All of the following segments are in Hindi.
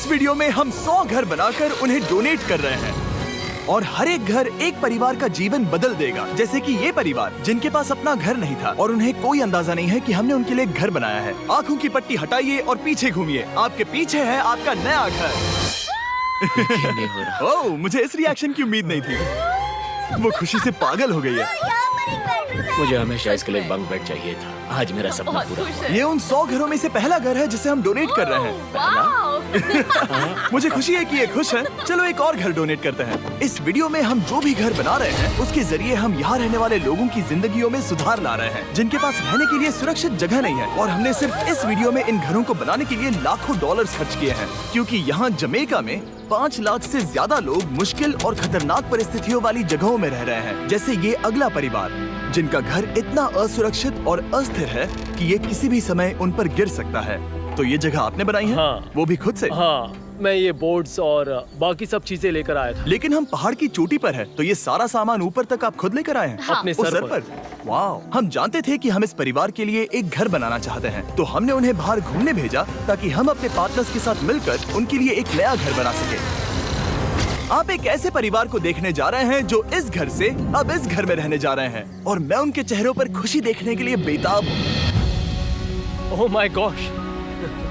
इस वीडियो में हम 100 घर बनाकर उन्हें डोनेट कर रहे हैं और हर एक घर एक परिवार का जीवन बदल देगा। जैसे कि ये परिवार जिनके पास अपना घर नहीं था और उन्हें कोई अंदाजा नहीं है कि हमने उनके लिए घर बनाया है। आंखों की पट्टी हटाइए और पीछे घूमिए। आपके पीछे है आपका नया घर। नहीं हो रहा। ओह, मुझे इस रिएक्शन की उम्मीद नहीं थी। वो खुशी से पागल हो गई है। मुझे हमेशा इसके लिए बंक बेड चाहिए था। आज मेरा सपना पूरा हुआ। ये उन 100 घरों में से पहला घर है जिसे हम डोनेट कर रहे हैं। मुझे खुशी है कि ये खुश है। चलो एक और घर डोनेट करते हैं। इस वीडियो में हम जो भी घर बना रहे हैं उसके जरिए हम यहाँ रहने वाले लोगों की जिंदगियों में सुधार ला रहे हैं जिनके पास रहने के लिए सुरक्षित जगह नहीं है। और हमने सिर्फ इस वीडियो में इन घरों को बनाने के लिए लाखों डॉलर खर्च किए हैं, क्योंकि यहाँ जमैका में 5 लाख से ज्यादा लोग मुश्किल और खतरनाक परिस्थितियों वाली जगहों में रह रहे हैं। जैसे ये अगला परिवार जिनका घर इतना असुरक्षित और अस्थिर है कि ये किसी भी समय उन पर गिर सकता है। तो ये जगह आपने बनाई है? हाँ। वो भी खुद से? हाँ, मैं ये बोर्ड्स और बाकी सब चीजें लेकर आया था। लेकिन हम पहाड़ की चोटी पर है, तो ये सारा सामान ऊपर तक आप खुद लेकर आए हैं? हाँ। अपने उस सर पर। वाह! हम जानते थे कि हम इस परिवार के लिए एक घर बनाना चाहते हैं, तो हमने उन्हें बाहर घूमने भेजा ताकि हम अपने पार्टनर्स के साथ मिलकर उनके लिए एक नया घर बना सके। आप एक ऐसे परिवार को देखने जा रहे हैं जो इस घर से अब इस घर में रहने जा रहे हैं, और मैं उनके चेहरों पर खुशी देखने के लिए बेताब हूँ। Oh my gosh!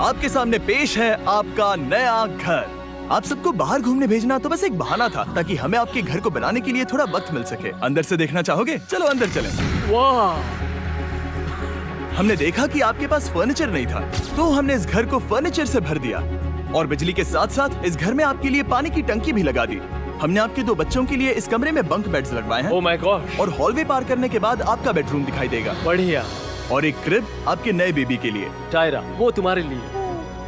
आपके सामने पेश है आपका नया घर। आप सबको बाहर घूमने भेजना तो बस एक बहाना था ताकि हमें आपके घर को बनाने के लिए थोड़ा वक्त मिल सके। अंदर से देखना चाहोगे? चलो अंदर चलें। वाह! हमने देखा कि आपके पास फर्नीचर नहीं था, तो हमने इस घर को फर्नीचर से भर दिया और बिजली के साथ साथ इस घर में आपके लिए पानी की टंकी भी लगा दी। हमने आपके 2 बच्चों के लिए इस कमरे में बंक बेड्स लगवाए हैं। Oh my gosh! और हॉलवे पार करने के बाद आपका बेडरूम दिखाई देगा बढ़िया। और एक क्रिब आपके नए बेबी के लिए। टायरा, वो तुम्हारे लिए।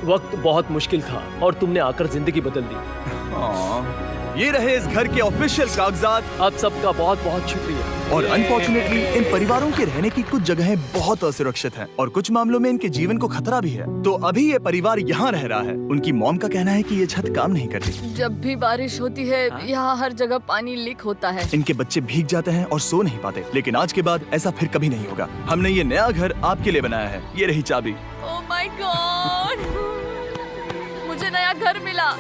वक्त बहुत मुश्किल था और तुमने आकर जिंदगी बदल दी। ये रहे इस घर के ऑफिशियल कागजात। आप सबका बहुत बहुत शुक्रिया। और अनफॉर्चुनेटली इन परिवारों के रहने की कुछ जगहें बहुत असुरक्षित हैं और कुछ मामलों में इनके जीवन को खतरा भी है। तो अभी ये परिवार यहाँ रह रहा है। उनकी मॉम का कहना है कि ये छत काम नहीं करती। जब भी बारिश होती है यहाँ हर जगह पानी लीक होता है। इनके बच्चे भीग जाते हैं और सो नहीं पाते, लेकिन आज के बाद ऐसा फिर कभी नहीं होगा। हमने ये नया घर आपके लिए बनाया है। ये रही चाबी। Oh my God! मुझे नया घर मिला।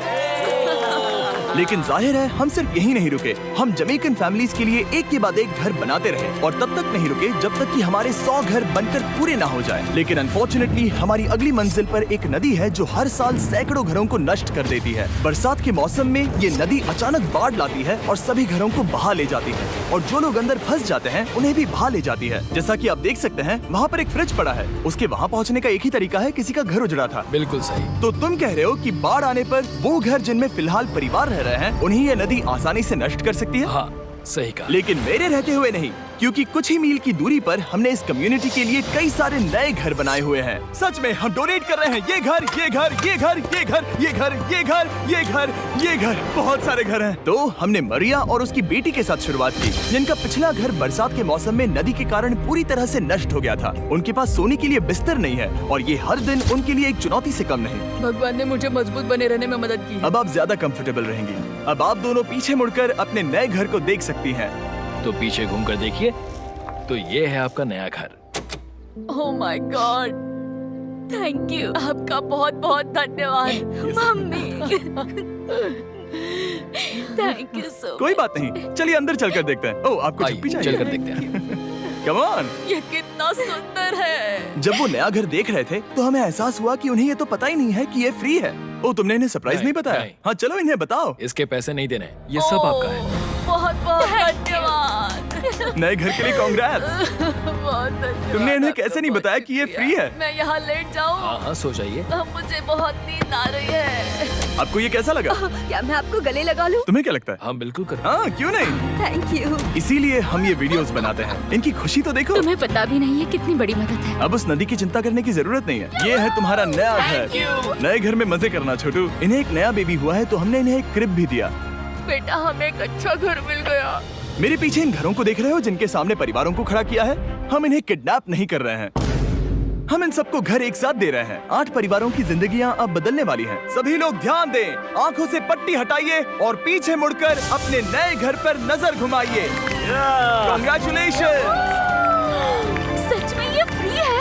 लेकिन जाहिर है हम सिर्फ यही नहीं रुके। हम जमैकन फैमिलीज के लिए एक के बाद एक घर बनाते रहे और तब तक नहीं रुके जब तक कि हमारे 100 घर बनकर पूरे ना हो जाए। लेकिन अनफॉर्चुनेटली हमारी अगली मंजिल पर एक नदी है जो हर साल सैकड़ों घरों को नष्ट कर देती है। बरसात के मौसम में ये नदी अचानक बाढ़ लाती है और सभी घरों को बहा ले जाती है, और जो लोग अंदर फंस जाते हैं उन्हें भी बहा ले जाती है। जैसा कि आप देख सकते हैं वहाँ पर एक फ्रिज पड़ा है। उसके वहाँ पहुँचने का एक ही तरीका है, किसी का घर उजड़ा था। बिल्कुल सही। तो तुम कह रहे हो कि बाढ़ आने पर वो घर जिनमें फिलहाल परिवार रह रहे हैं उन्हें ये नदी आसानी से नष्ट कर सकती है? हाँ, सही कहा। लेकिन मेरे रहते हुए नहीं, क्योंकि कुछ ही मील की दूरी पर हमने इस कम्युनिटी के लिए कई सारे नए घर बनाए हुए हैं। सच में हम डोनेट कर रहे हैं। ये घर, ये घर, ये घर, ये घर, ये घर, ये घर, ये घर, ये घर, बहुत सारे घर हैं। तो हमने मरिया और उसकी बेटी के साथ शुरुआत की, जिनका पिछला घर बरसात के मौसम में नदी के कारण पूरी तरह से नष्ट हो गया था। उनके पास सोने के लिए बिस्तर नहीं है और ये हर दिन उनके लिए एक चुनौती से कम नहीं। भगवान ने मुझे मजबूत बने रहने में मदद की है। अब आप ज्यादा कंफर्टेबल रहेंगी। अब आप दोनों पीछे मुड़कर अपने नए घर को देख सकती हैं। तो पीछे घूमकर देखिए, तो ये है आपका नया घर। Oh my God! Thank you. आपका बहुत बहुत धन्यवाद मम्मी। Thank you so. कोई बात नहीं, चलिए अंदर चलकर देखते हैं। ओह, आपको आइए, चुप्पी चाहिए? चलकर देखते हैं। Come on. ये कितना सुंदर है। जब वो नया घर देख रहे थे तो हमें एहसास हुआ कि उन्हें ये तो पता ही नहीं है कि ये फ्री है। ओ, तुमने इन्हें सरप्राइज नहीं बताया? नहीं। हाँ, चलो इन्हें बताओ। इसके पैसे नहीं देने, ये सब आपका है। बहुत बहुत धन्यवाद। नए घर के लिए कांग्रेट्स। बहुत धन्यवाद। तुमने इन्हें कैसे नहीं बताया कि ये फ्री है? मैं यहाँ लेट जाऊँ? हाँ हाँ, सो जाइए। मुझे बहुत नींद आ रही है। आपको ये कैसा लगा? क्या मैं आपको गले लगा लूं? तुम्हें क्या लगता है? हाँ बिल्कुल कर। हाँ, क्यों नहीं? Thank you. इसीलिए हम ये वीडियोस बनाते हैं। इनकी खुशी तो देखो। तुम्हें पता भी नहीं है कितनी बड़ी मदद है। अब उस नदी की चिंता करने की जरूरत नहीं है। ये है तुम्हारा नया घर। नए घर में मजे करना छोटू। इन्हें एक नया बेबी हुआ है तो हमने इन्हें एक क्रिब भी दिया। बेटा, हमें एक अच्छा घर मिल गया। मेरे पीछे इन घरों को देख रहे हो जिनके सामने परिवारों को खड़ा किया है? हम इन्हें किडनैप नहीं कर रहे हैं। हम इन सबको घर एक साथ दे रहे हैं। 8 परिवारों की जिंदगियां अब बदलने वाली हैं। सभी लोग ध्यान दें, आंखों से पट्टी हटाइए और पीछे मुड़कर अपने नए घर पर नजर घुमाइए। कांग्रेचुलेशन। सच में ये फ्री है?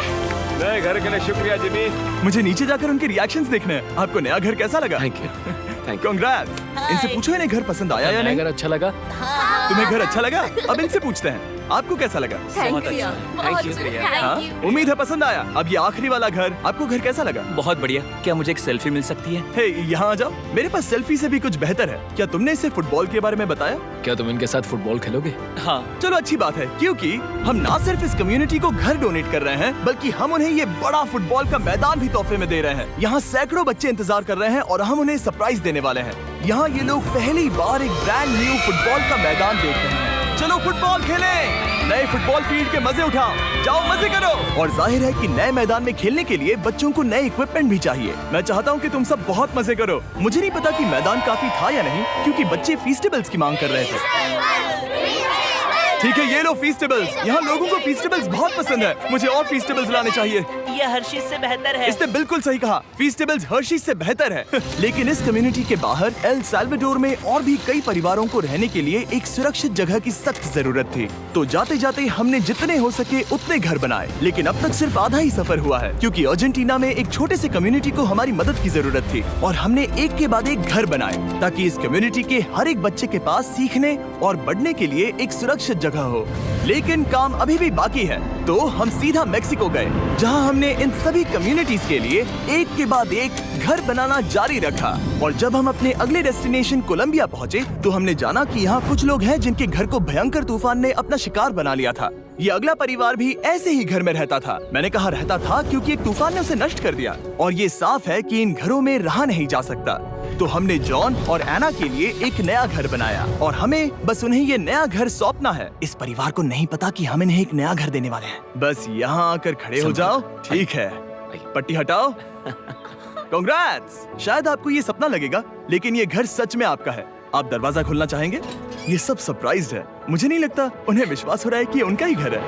नए घर के लिए शुक्रिया जिमी। मुझे नीचे जाकर उनके रिएक्शंस देखने हैं। आपको नया घर कैसा लगा? Thank you. कांग्रेट्स। इनसे पूछो इन्हें घर पसंद आया या नहीं? अगर अच्छा लगा तुम्हें घर अच्छा लगा? अब इनसे पूछते हैं आपको कैसा लगा? Thank you. हाँ? उम्मीद है पसंद आया। अब ये आखिरी वाला घर, आपको घर कैसा लगा? बहुत बढ़िया। क्या मुझे एक सेल्फी मिल सकती है? हे, यहाँ आ जाओ। मेरे पास सेल्फी से भी कुछ बेहतर है। क्या तुमने इसे फुटबॉल के बारे में बताया? क्या तुम इनके साथ फुटबॉल खेलोगे? हाँ। चलो अच्छी बात है, क्योंकि हम ना सिर्फ इस कम्युनिटी को घर डोनेट कर रहे हैं, बल्कि हम उन्हें ये बड़ा फुटबॉल का मैदान भी तोहफे में दे रहे हैं। यहाँ सैकड़ों बच्चे इंतजार कर रहे हैं और हम उन्हें सरप्राइज देने वाले हैं। यहाँ ये लोग पहली बार एक ब्रांड न्यू फुटबॉल का मैदान देख रहे हैं। चलो फुटबॉल खेलें, नए फुटबॉल फील्ड के मजे उठाओ, जाओ मजे करो। और जाहिर है कि नए मैदान में खेलने के लिए बच्चों को नए इक्विपमेंट भी चाहिए। मैं चाहता हूँ कि तुम सब बहुत मजे करो। मुझे नहीं पता कि मैदान काफी था या नहीं, क्योंकि बच्चे फीस्टेबल्स की मांग कर रहे थे। ठीक है, ये लो फीस्टेबल्स। यहाँ लोगों को फीस्टेबल्स बहुत पसंद है। मुझे और फीस्टेबल्स लाने चाहिए। ये हर्शीज से बेहतर है। इसने बिल्कुल सही कहा, फीस्टेबल्स हर्शीज से बेहतर है। लेकिन इस कम्युनिटी के बाहर एल साल्वाडोर में और भी कई परिवारों को रहने के लिए एक सुरक्षित जगह की सख्त जरूरत थी। तो जाते जाते हमने जितने हो सके उतने घर बनाए, लेकिन अब तक सिर्फ आधा ही सफर हुआ है, क्योंकि अर्जेंटीना में एक छोटे से कम्युनिटी को हमारी मदद की जरूरत थी और हमने एक के बाद एक घर बनाए ताकि इस कम्युनिटी के हर एक बच्चे के पास सीखने और बढ़ने के लिए एक सुरक्षित जगह हो। लेकिन काम अभी भी बाकी है, तो हम सीधा मेक्सिको गए, जहां हमने इन सभी कम्युनिटीज के लिए एक के बाद एक घर बनाना जारी रखा। और जब हम अपने अगले डेस्टिनेशन कोलंबिया पहुंचे, तो हमने जाना कि यहाँ कुछ लोग हैं जिनके घर को भयंकर तूफान ने अपना शिकार बना लिया था। ये अगला परिवार भी ऐसे ही घर में रहता था। मैंने कहा रहता था क्योंकि एक तूफान ने उसे नष्ट कर दिया, और ये साफ है कि इन घरों में रहा नहीं जा सकता। तो हमने जॉन और एना के लिए एक नया घर बनाया और हमें बस उन्हें ये नया घर सौंपना है। इस परिवार को नहीं पता कि हम इन्हें एक नया घर देने वाले हैं। बस यहाँ आकर खड़े हो जाओ। ठीक है, पट्टी हटाओ। कांग्रेट्स। शायद आपको ये सपना लगेगा, लेकिन ये घर सच में आपका है। आप दरवाजा खोलना चाहेंगे? ये सब सरप्राइज्ड है। मुझे नहीं लगता उन्हें विश्वास हो रहा है कि ये उनका ही घर है।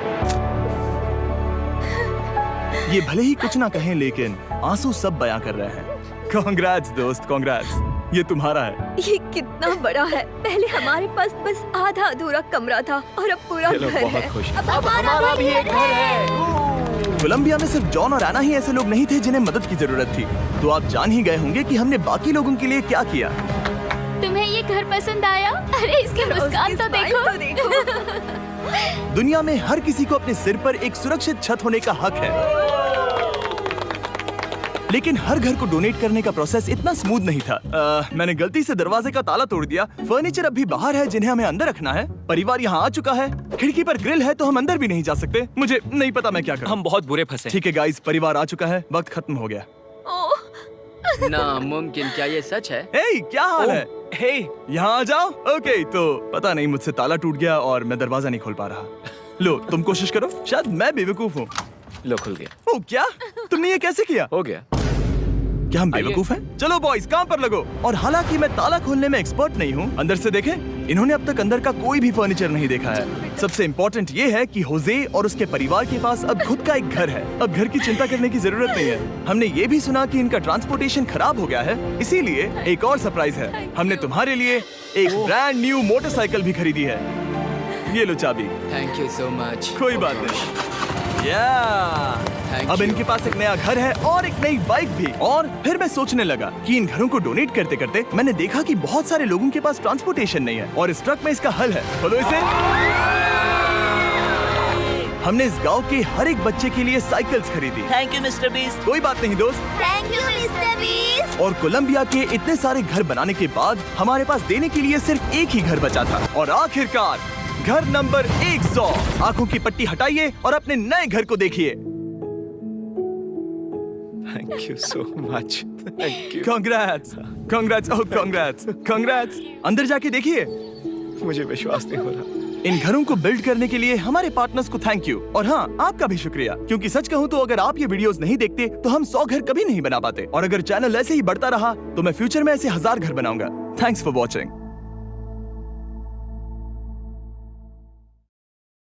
ये भले ही कुछ ना कहें, लेकिन आंसू सब बयां कर रहे हैं। कांग्रेट्स दोस्त, कांग्रेट्स। ये तुम्हारा है। ये कितना बड़ा है। पहले हमारे पास बस आधा अधूरा कमरा था और अब पूरा ये लोग घर बहुत है। खुश हैं। अब हमारा भी एक घर है। कोलंबिया में सिर्फ जॉन और एना ही ऐसे लोग नहीं थे जिन्हें मदद की जरूरत थी। तो आप जान ही गए होंगे कि हमने बाकी लोगों के लिए क्या किया। तुम्हें ये घर पसंद आया? अरे इसकी मुस्कान तो देखो। दुनिया में हर किसी को अपने सिर पर एक सुरक्षित छत होने का हक है, लेकिन हर घर को डोनेट करने का प्रोसेस इतना स्मूथ नहीं था। मैंने गलती से दरवाजे का ताला तोड़ दिया। फर्नीचर अब भी बाहर है जिन्हें हमें अंदर रखना है। परिवार यहाँ आ चुका है। खिड़की पर ग्रिल है, तो हम अंदर भी नहीं जा सकते। मुझे नहीं पता मैं क्या करूं। हम बहुत बुरे फंसे। ठीक है गाइस, परिवार आ चुका है। वक्त खत्म हो गया। नामुमकिन। क्या ये सच है? हे, क्या हाल है? हे, यहाँ आ जाओ। ओके, तो पता नहीं मुझसे ताला टूट गया और मैं दरवाजा नहीं खोल पा रहा। लो, तुम कोशिश करो। शायद मैं बेवकूफ हूँ। लो खुल गया। ओ क्या? तुमने ये कैसे किया? हो गया। क्या हम बेवकूफ हैं? चलो बॉयज, काम पर लगो। और हालांकि मैं ताला खोलने में एक्सपर्ट नहीं हूँ, अंदर से देखें। इन्होंने अब तक अंदर का कोई भी फर्नीचर नहीं देखा है। सबसे इम्पोर्टेंट ये है कि होजे और उसके परिवार के पास अब खुद का एक घर है। अब घर की चिंता करने की जरूरत नहीं है। हमने ये भी सुना कि इनका ट्रांसपोर्टेशन खराब हो गया है, इसीलिए एक और सरप्राइज है। हमने तुम्हारे लिए एक ब्रांड न्यू मोटरसाइकिल भी खरीदी है। ये लो चाबी। Thank you so much. कोई बात नहीं। अब इनके पास एक नया घर है और एक नई बाइक भी। और फिर मैं सोचने लगा कि इन घरों को डोनेट करते करते मैंने देखा कि बहुत सारे लोगों के पास ट्रांसपोर्टेशन नहीं है, और इस ट्रक में इसका हल है। खोलो इसे। हमने इस गांव के हर एक बच्चे के लिए साइकिल्स खरीदी। Thank you mister beast. कोई बात नहीं दोस्त। Thank you mister beast. और कोलंबिया के इतने सारे घर बनाने के बाद हमारे पास देने के लिए सिर्फ एक ही घर बचा था। और आखिरकार घर नंबर 100। आंखों की पट्टी हटाइए और अपने नए घर को देखिए। Thank you so much. Thank you. Congrats, congrats, oh congrats, congrats. अंदर जाके देखिए। मुझे विश्वास नहीं हो रहा। इन घरों को बिल्ड करने के लिए हमारे पार्टनर्स को थैंक यू। और हाँ, आपका भी शुक्रिया, क्योंकि सच कहूँ तो अगर आप ये वीडियोस नहीं देखते तो हम 100 घर कभी नहीं बना पाते। और अगर चैनल ऐसे ही बढ़ता रहा तो मैं फ्यूचर में ऐसे 1000 घर बनाऊंगा। Thanks for watching.